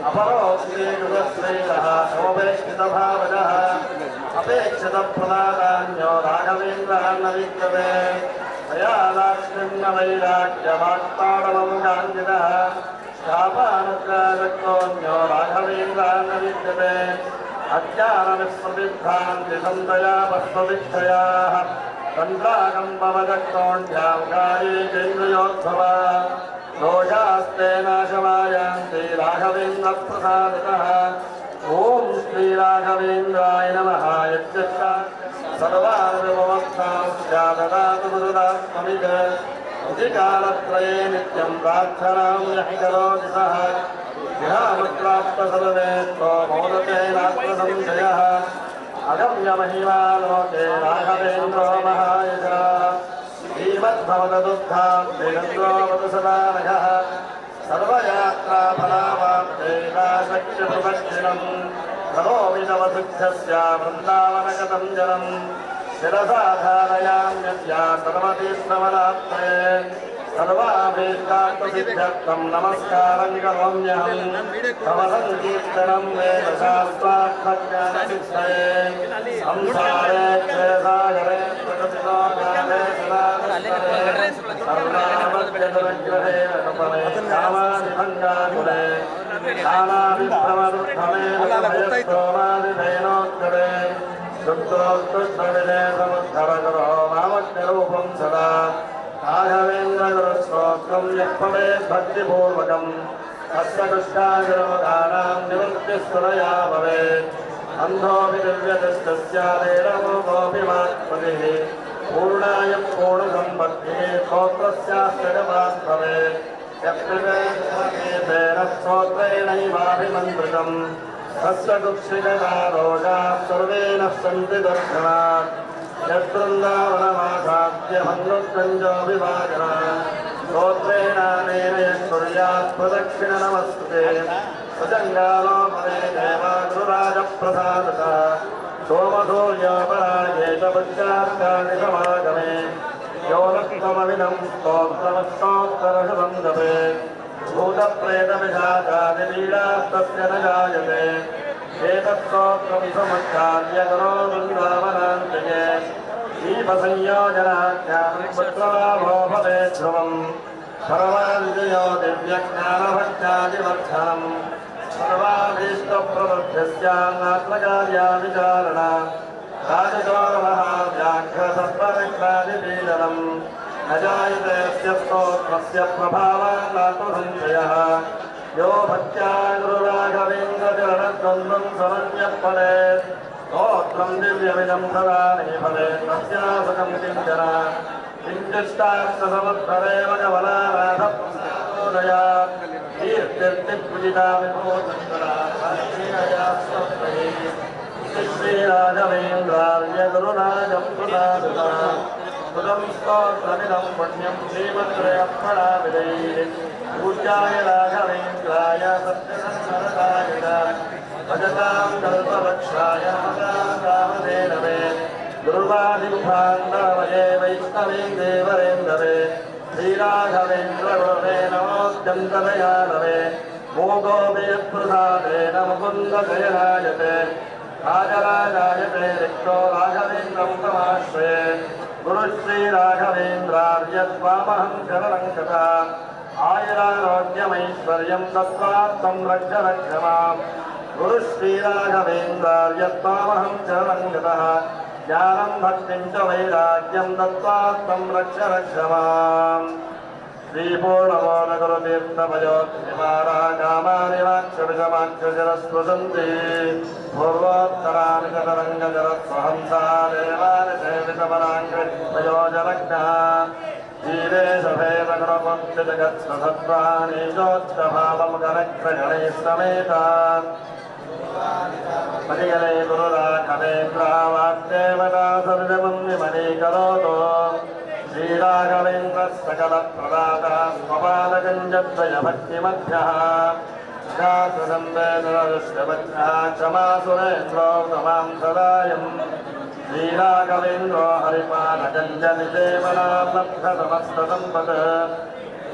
अपरोक्तियुगश्रेयः शोभेक्षितभावजः अपेक्षितप्रदादान्यो राघवेन्द्रः न विद्यते दयादाक्षिण्य वैराग्यवाक्ताडवं गान्धितः शापानुग्रहशक्तोऽन्यो राघवेन्द्रः न विद्यते अज्ञानविस्मृतिभ्रान्तिसन्तया वस्त्वविक्षयाः तन्द्राकम्पवदक्तोऽढ्यां गाये चेन्द्रियोद्भवा दोषास्ते नाशमायान्ति राघवेन्द्रप्रसादतः ॐ श्रीराघवेन्द्राय नमः यच्च सर्वानुपमत्तां मुरुदात्ममिद कालत्रये नित्यं प्रार्थनां यः करोति सः ध्यानप्राप्तसर्वेत्तो मोदते नात्मसंशयः अगम्यमहिमालोके राघवेन्द्रो महायशः श्रीमद्भवदुग्धाब्देन्द्रो सदा नघः सर्वयात्राफलावाप्ते शक्तिप्रदक्षिणम् करोमि तव सिद्धस्य वृन्दावनगतं जलम् शिरसा धारयाम्यद्या सर्वतीर्थमलाप्ते सर्वाभीष्टार्थसिद्ध्यर्थं नमस्कारं करोम्यहं तव सङ्कीर्तनं वेदशास्त्रार्थज्ञानसिद्धये संसारे क्लेशागरे प्रकृतिनो ज्ञाने सदानन्दरे सर्वावद्यदनुग्रहे रघुपते कामादिभङ्गाकुले नानाविभ्रमदुर्भमे भयस्तोमादिधेनोत्तरे दुग्धोत्तुष्टविदे समुद्धरगुरो मामज्ञरूपं सदा राघवेन्द्रगुरुस्तोत्रं यः पठेत् भक्तिपूर्वकं तस्य दुष्टागिरोगानां निवृत्तिस्तुनया भवेत् अन्धोऽपि दिव्यदृष्टस्यादेरमोऽपि मात्पतिः पूर्णाय पूर्णसम्पत्तिः स्तोत्रस्यास्य जपात् भवेत् यत्कृतेन स्तोत्रेणैवाभिमन्त्रितम् तस्य दुःखिगतारोगाः सर्वे नः सन्ति दर्शनात् यद्वृन्दावनमासाद्य भङ्गुत्कञ्जोऽभिवाचनात् स्तोत्रेणानेन यत्कुर्यात् प्रदक्षिणनमस्तुते सुजङ्गालोपदे देवागुरुराजप्रसादतः सोमसूर्योपरागे च पश्चात्कानि समागमे यो लक्ष्ममिदं स्तोत्रमस्तोत्तरशतं जपेत् भूतप्रेतपिशाचादिपीडास्तस्य न जायते एतत्स्तोत्रं समुच्चार्य करो वृन्दावनान्तिके दीपसंयोजनाख्यानं पुत्रलाभो भवेत् ध्रुवम् सर्वाञ्जयो दिव्यज्ञानभक्त्यादिवर्धनम् सर्वाभीष्टप्रवृद्धिस्यान्नात्मकार्या विचारणा राजगौरवहाव्याघ्रसर्वविघ्नादिपीडनम् न जायते अस्य स्तोत्रस्य प्रभावान्नात्मसंशयः यो भक्त्या गुरुराघवेन्द्रचरणद्वन्द्वं समन्यः पठेत् स्तोत्रं दिव्यमिदं सदा मे भवेत् तस्यासकं किञ्चन किञ्चिष्टार्थसमुद्धरेव कमलाराधप्रसादोदयात् कीर्तिर्तिपूजिता विभूतङ्करा श्रीराघवेन्द्रार्य गुरुराजं प्रसादतः सुदं स्तोत्रमिदं पुण्यं श्रीमद्रयप्रणामिदैः पूज्याय राघवेन्द्राय सत्यसन्मरदाय भजतां कल्पवृक्षाय रामदेनवे दुर्वादिभान्दवये वैष्णवे देवरेन्दवे श्रीराघवेन्द्रगुरवे नमोऽत्यन्तदयालवे मोगोऽपि यत्प्रसादेन मुकुन्दशयनायते राजराजायते रिक्तो राघवेन्द्रं तमाश्रये गुरुश्रीराघवेन्द्रार्य त्वामहं शरणं गता आयुरारोग्यमैश्वर्यं दत्त्वात्तं रक्ष रक्ष माम् गुरुश्रीराघवेन्द्रार्य त्वामहं शरणं गतः ज्ञानं भक्तिं च वैराग्यं दत्त्वात्तं रक्ष रक्ष माम् श्रीपूर्णमोदगुरुतीर्थभयोत्रिमारः कामानि वाक्यविषमाक्षजरस्वसन्ति पूर्वोत्तराणि च तरङ्गजरस्वहंसा देवानि सेवितपराङ्गयोजनज्ञः जीवेशभेदगुणपक्षजगत्सत्त्वानीशोच्चभावमुखरग्रगणैः समेता परिगणे गुरुराघवेन्द्रावाग्देवता सर्वं विमनीकरोतु श्रीराघवेन्द्रसकलप्रदाता स्वपादगञ्जद्वयभक्तिमध्यः शास्त्रसंवेदनदृष्टवच्छः क्षमासुरेन्द्रो तमां सदायम् श्रीराघवेन्द्रो हरिपादगञ्जनिदेवनां लब्धसमस्तसम्पत्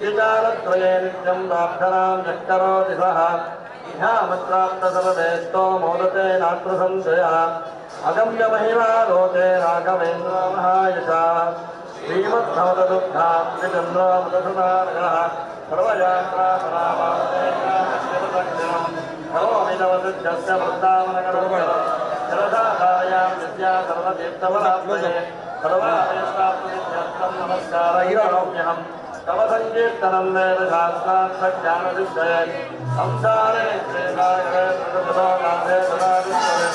विचारत्रये नित्यं प्रार्थनां यः करोति सः ह्यामत्राप्तसर्वेष्टो मोदते नात्र संशयः अगम्य महिमा लोके राघवेन्द्रमहायशः श्रीमद्भवदुग्धाब्दिचन्द्रामृतसुधारः सर्वयात्रापरामावतेकामश्चिरदक्षिणम् सर्वमिदवसिद्धस्य वृन्दावनगणोपरम् जलधारायां विद्या सर्वतीर्थवरात्मये सर्वादेशात्मनित्यर्थं नमस्कारैरनोम्यहम् तव सङ्कीर्तनं वेदशास्त्रार्थज्ञानसिद्धये संसारे श्रीसागरे प्रकृतो नाथे सदा विश्वरे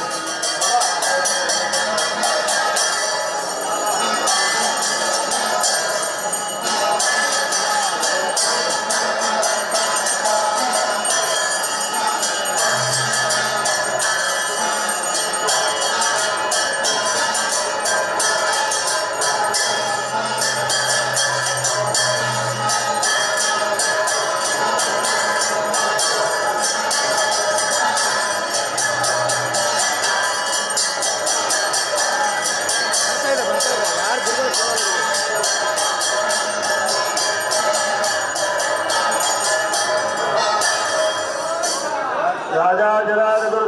राजाजराजगुरु